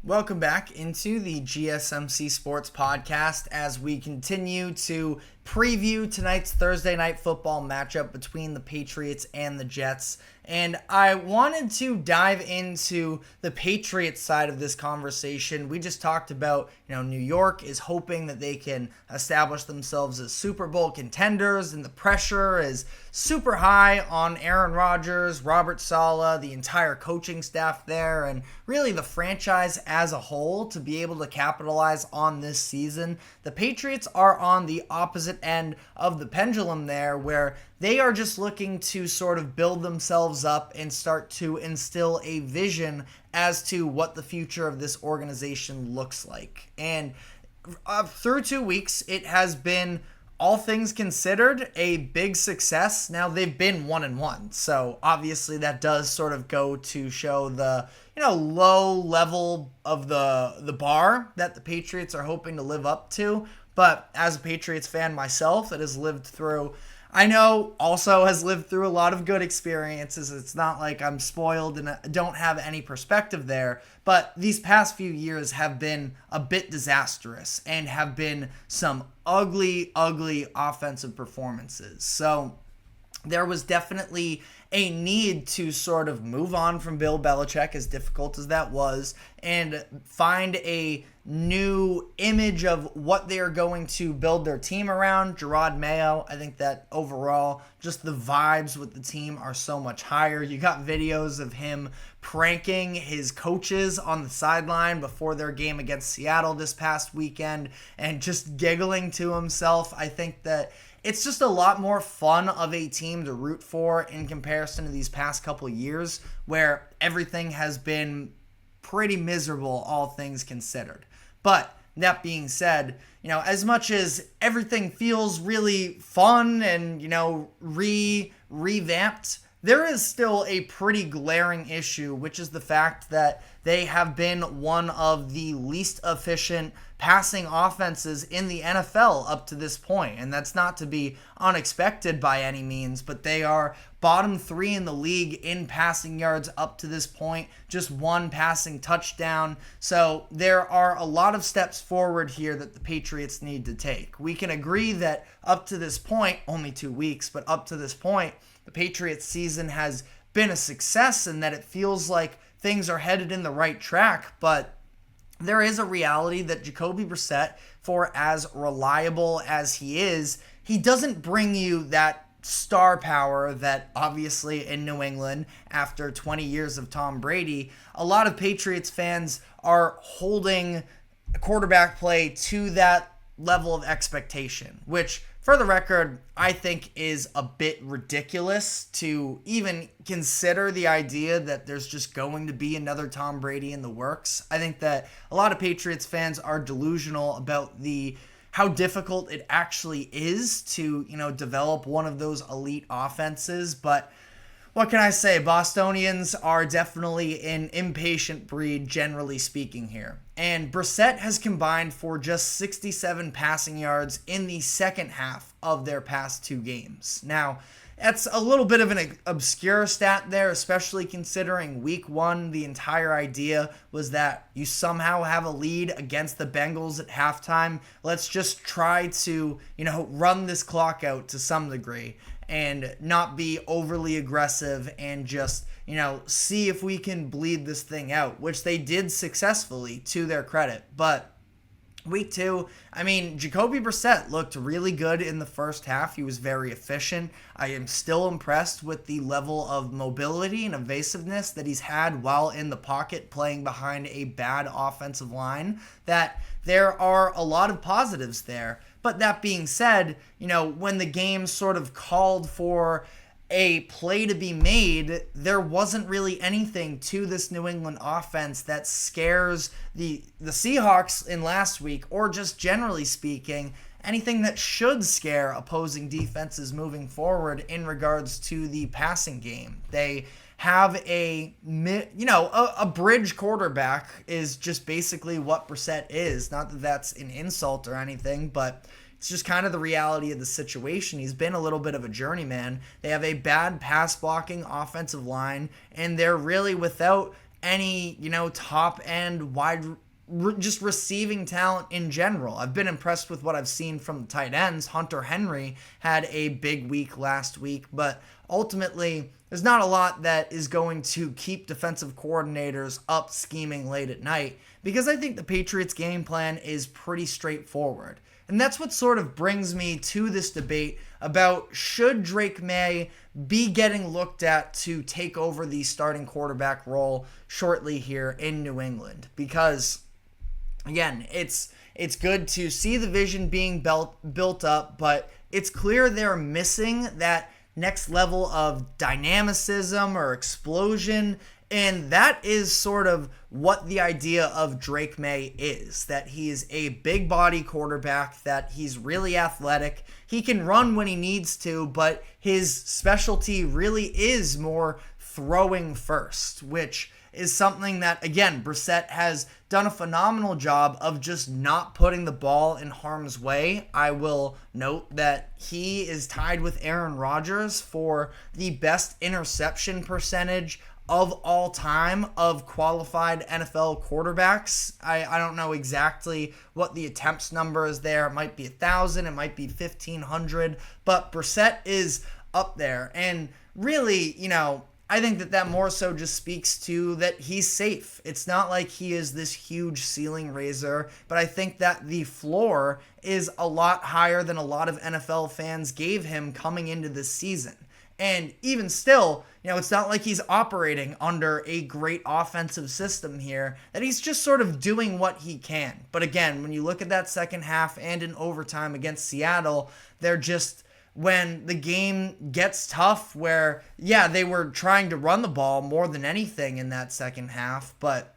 Welcome back into the GSMC Sports Podcast as we continue to preview tonight's Thursday night football matchup between the Patriots and the Jets. And I wanted to dive into the Patriots side of this conversation. We just talked about, New York is hoping that they can establish themselves as Super Bowl contenders, and the pressure is super high on Aaron Rodgers, Robert Saleh, the entire coaching staff there, and really the franchise as a whole to be able to capitalize on this season. The Patriots are on the opposite end of the pendulum there, where they are just looking to sort of build themselves up and start to instill a vision as to what the future of this organization looks like. And through 2 weeks, it has been, all things considered, a big success. Now, they've been 1-1, so obviously that does sort of go to show the low level of the bar that the Patriots are hoping to live up to. But as a Patriots fan myself that has lived through, I know also has lived through a lot of good experiences. It's not like I'm spoiled and don't have any perspective there. But these past few years have been a bit disastrous and have been some ugly, ugly offensive performances. So there was definitely a need to sort of move on from Bill Belichick, as difficult as that was, and find a new image of what they are going to build their team around. Drake Maye, I think that overall, just the vibes with the team are so much higher. You got videos of him pranking his coaches on the sideline before their game against Seattle this past weekend and just giggling to himself. I think that it's just a lot more fun of a team to root for in comparison to these past couple years where everything has been pretty miserable, all things considered. But that being said, as much as everything feels really fun and, revamped, there is still a pretty glaring issue, which is the fact that they have been one of the least efficient passing offenses in the NFL up to this point. And that's not to be unexpected by any means, but they are bottom 3 in the league in passing yards up to this point, just one passing touchdown. So there are a lot of steps forward here that the Patriots need to take. We can agree that up to this point, only 2 weeks, but up to this point, the Patriots season has been a success and that it feels like things are headed in the right track. But there is a reality that Jacoby Brissett, for as reliable as he is, he doesn't bring you that star power that obviously in New England, after 20 years of Tom Brady, a lot of Patriots fans are holding quarterback play to that level of expectation, which, for the record, I think is a bit ridiculous to even consider the idea that there's just going to be another Tom Brady in the works. I think that a lot of Patriots fans are delusional about how difficult it actually is to, develop one of those elite offenses. But what can I say? Bostonians are definitely an impatient breed, generally speaking here. And Brissett has combined for just 67 passing yards in the second half of their past 2 games. Now, that's a little bit of an obscure stat there, especially considering week 1, the entire idea was that you somehow have a lead against the Bengals at halftime. Let's just try to, run this clock out to some degree and not be overly aggressive and just, see if we can bleed this thing out, which they did successfully, to their credit. But week 2, Jacoby Brissett looked really good in the first half. He was very efficient. I am still impressed with the level of mobility and evasiveness that he's had while in the pocket playing behind a bad offensive line, that there are a lot of positives there. But that being said, when the game sort of called for a play to be made, there wasn't really anything to this New England offense that scares the Seahawks in last week, or just generally speaking, anything that should scare opposing defenses moving forward in regards to the passing game. They have a bridge quarterback is just basically what Brissett is. Not that that's an insult or anything, but it's just kind of the reality of the situation. He's been a little bit of a journeyman. They have a bad pass blocking offensive line, and they're really without any, top end just receiving talent in general. I've been impressed with what I've seen from the tight ends. Hunter Henry had a big week last week, but ultimately there's not a lot that is going to keep defensive coordinators up scheming late at night, because I think the Patriots game plan is pretty straightforward. And that's what sort of brings me to this debate about should Drake Maye be getting looked at to take over the starting quarterback role shortly here in New England. Because, again, it's good to see the vision being built up, but it's clear they're missing that next level of dynamicism or explosion. And that is sort of what the idea of Drake Maye is, that he is a big body quarterback, that he's really athletic. He can run when he needs to, but his specialty really is more throwing first, which is something that, again, Brissett has done a phenomenal job of just not putting the ball in harm's way. I will note that he is tied with Aaron Rodgers for the best interception percentage of all time of qualified NFL quarterbacks. I don't know exactly what the attempts number is there. It might be 1,000, it might be 1,500, but Brissett is up there. And really, I think that more so just speaks to that he's safe. It's not like he is this huge ceiling raiser, but I think that the floor is a lot higher than a lot of NFL fans gave him coming into this season. And even still, it's not like he's operating under a great offensive system here, that he's just sort of doing what he can. But again, when you look at that second half and in overtime against Seattle, they're just, when the game gets tough, where, they were trying to run the ball more than anything in that second half, but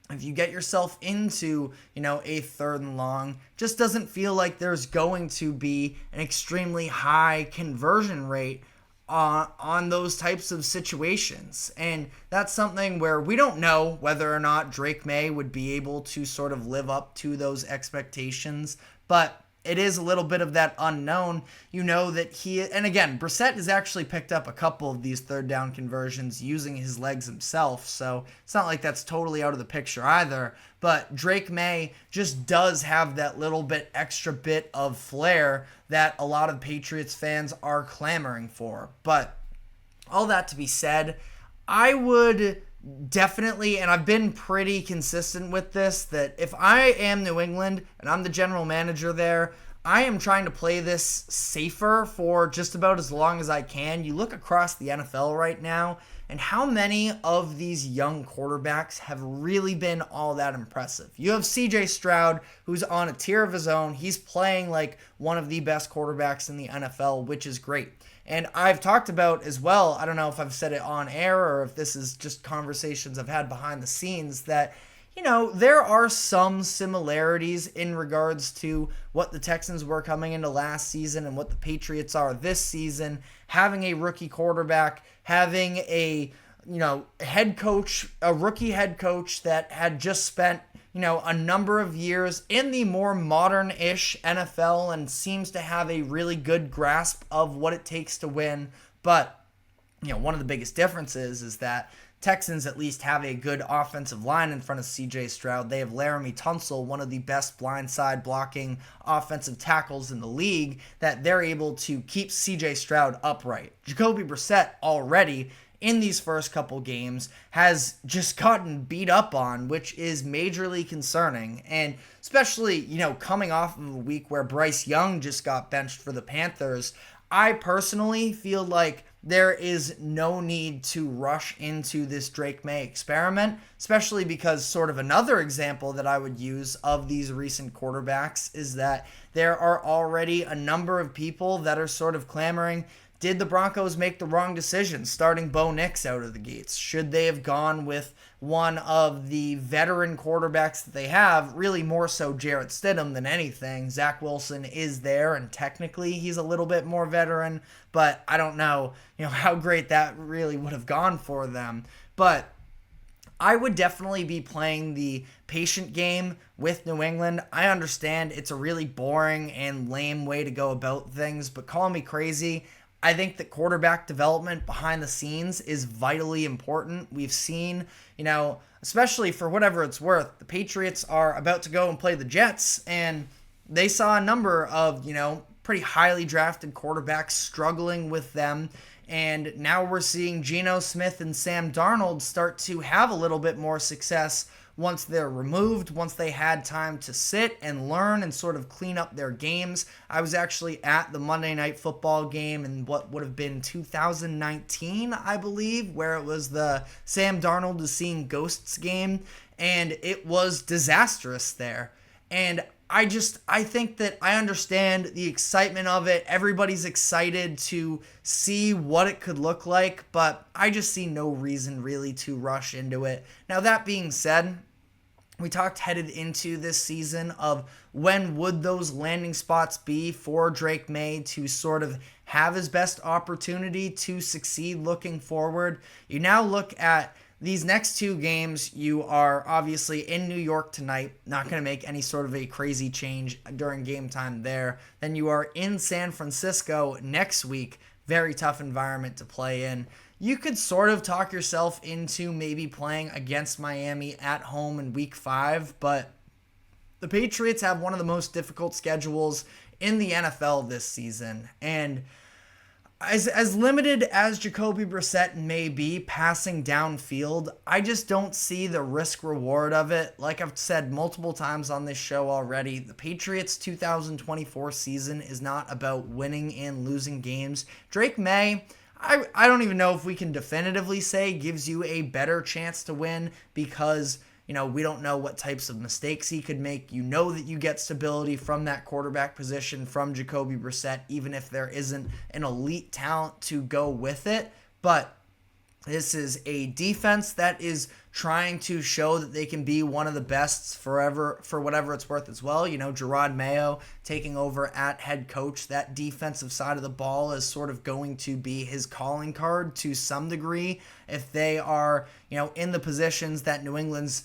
if you get yourself into, a third and long, just doesn't feel like there's going to be an extremely high conversion rate on those types of situations. And that's something where we don't know whether or not Drake Maye would be able to sort of live up to those expectations, but it is a little bit of that unknown. That and again, Brissett has actually picked up a couple of these third down conversions using his legs himself, so it's not like that's totally out of the picture either. But Drake Maye just does have that little bit extra bit of flair that a lot of Patriots fans are clamoring for. But all that to be said, I would definitely, and I've been pretty consistent with this, that if I am New England and I'm the general manager there, I am trying to play this safer for just about as long as I can. You look across the NFL right now, and how many of these young quarterbacks have really been all that impressive? You have CJ Stroud, who's on a tier of his own. He's playing like one of the best quarterbacks in the NFL, which is great. And I've talked about as well, I don't know if I've said it on air or if this is just conversations I've had behind the scenes, that, there are some similarities in regards to what the Texans were coming into last season and what the Patriots are this season. Having a rookie quarterback, having a, head coach, a rookie head coach that had just spent, a number of years in the more modern-ish NFL and seems to have a really good grasp of what it takes to win. But, one of the biggest differences is that Texans at least have a good offensive line in front of CJ Stroud. They have Laramie Tunsil, one of the best blindside blocking offensive tackles in the league, that they're able to keep CJ Stroud upright. Jacoby Brissett already in these first couple games has just gotten beat up on, which is majorly concerning. And especially, coming off of a week where Bryce Young just got benched for the Panthers, I personally feel like there is no need to rush into this Drake Maye experiment, especially because sort of another example that I would use of these recent quarterbacks is that there are already a number of people that are sort of clamoring, did the Broncos make the wrong decision starting Bo Nix out of the gates? Should they have gone with one of the veteran quarterbacks that they have, really more so Jarrett Stidham than anything? Zach Wilson is there, and technically he's a little bit more veteran, but I don't know, how great that really would have gone for them. But I would definitely be playing the patient game with New England. I understand it's a really boring and lame way to go about things, but call me crazy, I think that quarterback development behind the scenes is vitally important. We've seen, especially for whatever it's worth, the Patriots are about to go and play the Jets, and they saw a number of, pretty highly drafted quarterbacks struggling with them. And now we're seeing Geno Smith and Sam Darnold start to have a little bit more success once they're removed, once they had time to sit and learn and sort of clean up their games. I was actually at the Monday Night Football game in what would have been 2019, I believe, where it was the Sam Darnold is seeing ghosts game, and it was disastrous there. And I think that I understand the excitement of it. Everybody's excited to see what it could look like, but I just see no reason really to rush into it. Now, that being said, we talked headed into this season of when would those landing spots be for Drake Maye to sort of have his best opportunity to succeed looking forward. You now look at these next two games. You are obviously in New York tonight, not going to make any sort of a crazy change during game time there. Then you are in San Francisco next week, very tough environment to play in. You could sort of talk yourself into maybe playing against Miami at home in week 5, but the Patriots have one of the most difficult schedules in the NFL this season. And as limited as Jacoby Brissett may be passing downfield, I just don't see the risk reward of it. Like I've said multiple times on this show already, the Patriots 2024 season is not about winning and losing games. Drake Maye, I don't even know if we can definitively say gives you a better chance to win because, we don't know what types of mistakes he could make. You know that you get stability from that quarterback position from Jacoby Brissett, even if there isn't an elite talent to go with it. But this is a defense that is trying to show that they can be one of the best forever for whatever it's worth as well. Jerod Mayo taking over at head coach. That defensive side of the ball is sort of going to be his calling card to some degree. If they are, in the positions that New England's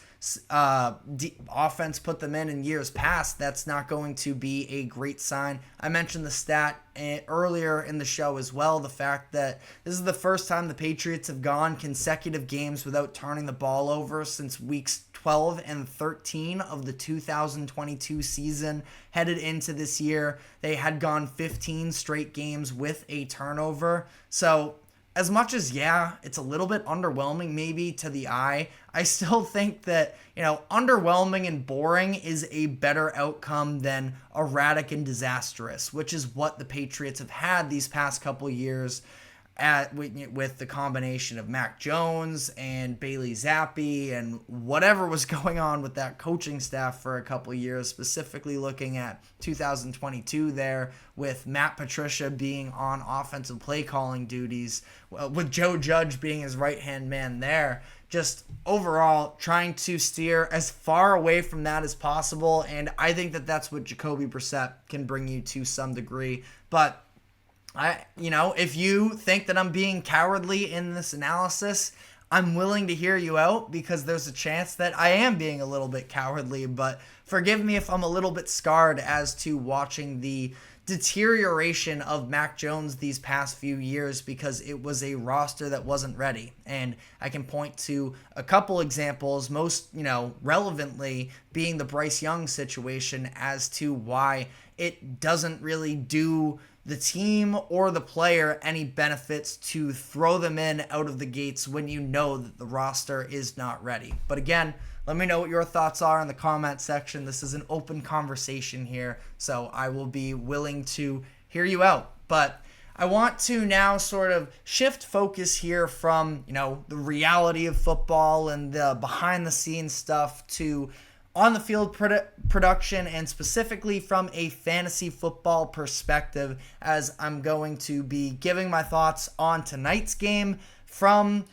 offense put them in years past, that's not going to be a great sign. I mentioned the stat earlier in the show as well, the fact that this is the first time the Patriots have gone consecutive games without turning the ball over since weeks 12 and 13 of the 2022 season. Headed into this year, they had gone 15 straight games with a turnover. So as much as, it's a little bit underwhelming maybe to the eye, I still think that, underwhelming and boring is a better outcome than erratic and disastrous, which is what the Patriots have had these past couple years with the combination of Mac Jones and Bailey Zappi and whatever was going on with that coaching staff for a couple years, specifically looking at 2022 there with Matt Patricia being on offensive play calling duties, with Joe Judge being his right-hand man there. Just overall trying to steer as far away from that as possible, and I think that that's what Jacoby Brissett can bring you to some degree. But if you think that I'm being cowardly in this analysis, I'm willing to hear you out because there's a chance that I am being a little bit cowardly, but forgive me if I'm a little bit scarred as to watching the deterioration of Mac Jones these past few years because it was a roster that wasn't ready. And I can point to a couple examples, most, relevantly being the Bryce Young situation as to why it doesn't really do the team or the player any benefits to throw them in out of the gates when you know that the roster is not ready. But again, let me know what your thoughts are in the comment section. This is an open conversation here, so I will be willing to hear you out. But I want to now sort of shift focus here from, the reality of football and the behind the scenes stuff to on the field production, and specifically from a fantasy football perspective, as I'm going to be giving my thoughts on tonight's game from,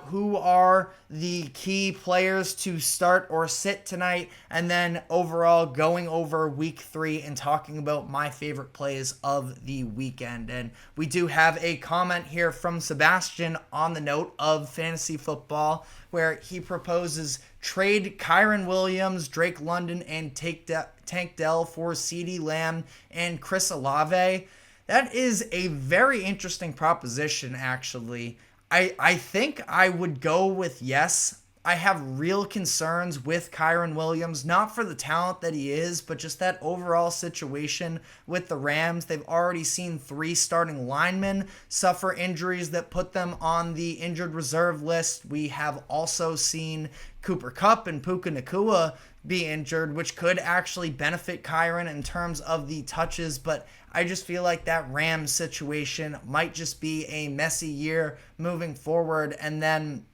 who are the key players to start or sit tonight, and then overall going over week 3 and talking about my favorite plays of the weekend. And we do have a comment here from Sebastian on the note of fantasy football, where he proposes trade Kyron Williams, Drake London, and Tank Dell for CeeDee Lamb and Chris Olave. That is a very interesting proposition, actually. I think I would go with yes. I have real concerns with Kyren Williams, not for the talent that he is, but just that overall situation with the Rams. They've already seen 3 starting linemen suffer injuries that put them on the injured reserve list. We have also seen Cooper Kupp and Puka Nacua be injured, which could actually benefit Kyren in terms of the touches, but I just feel like that Rams situation might just be a messy year moving forward, and then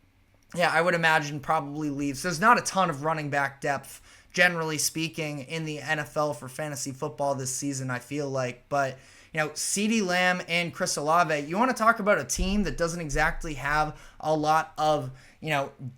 yeah, I would imagine probably leaves. There's not a ton of running back depth, generally speaking, in the NFL for fantasy football this season, I feel like. But, CeeDee Lamb and Chris Olave, you want to talk about a team that doesn't exactly have a lot of,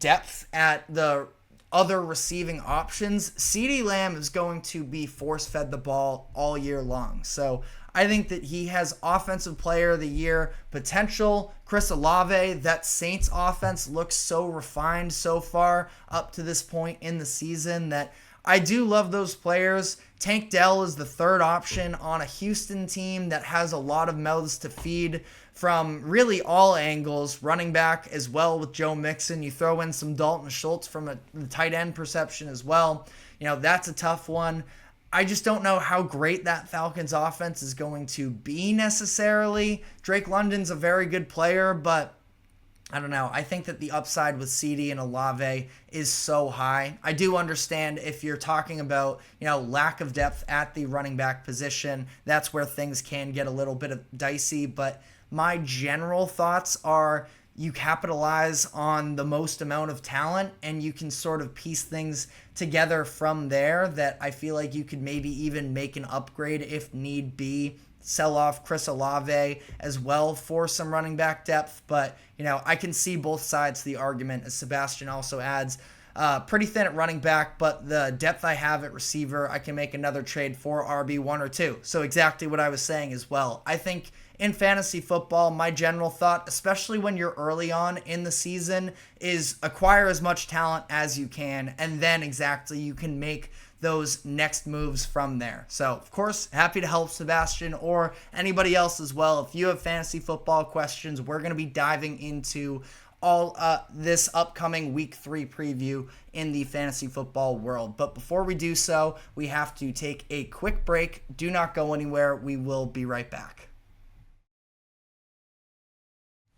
depth at the other receiving options. CeeDee Lamb is going to be force-fed the ball all year long. So I think that he has Offensive Player of the Year potential. Chris Olave, that Saints offense looks so refined so far up to this point in the season that I do love those players. Tank Dell is the third option on a Houston team that has a lot of mouths to feed from really all angles, running back as well with Joe Mixon. You throw in some Dalton Schultz from the tight end perception as well. That's a tough one. I just don't know how great that Falcons offense is going to be necessarily. Drake London's a very good player, but I don't know. I think that the upside with CeeDee and Olave is so high. I do understand if you're talking about, lack of depth at the running back position, that's where things can get a little bit of dicey. But my general thoughts are you capitalize on the most amount of talent and you can sort of piece things together from there that I feel like you could maybe even make an upgrade if need be. Sell off Chris Olave as well for some running back depth. But, I can see both sides of the argument, as Sebastian also adds. Pretty thin at running back, but the depth I have at receiver, I can make another trade for RB1 or 2. So exactly what I was saying as well. I think in fantasy football, my general thought, especially when you're early on in the season, is acquire as much talent as you can, and then exactly you can make those next moves from there. So, of course, happy to help Sebastian or anybody else as well. If you have fantasy football questions, we're going to be diving into all this upcoming Week 3 preview in the fantasy football world. But before we do so, we have to take a quick break. Do not go anywhere. We will be right back.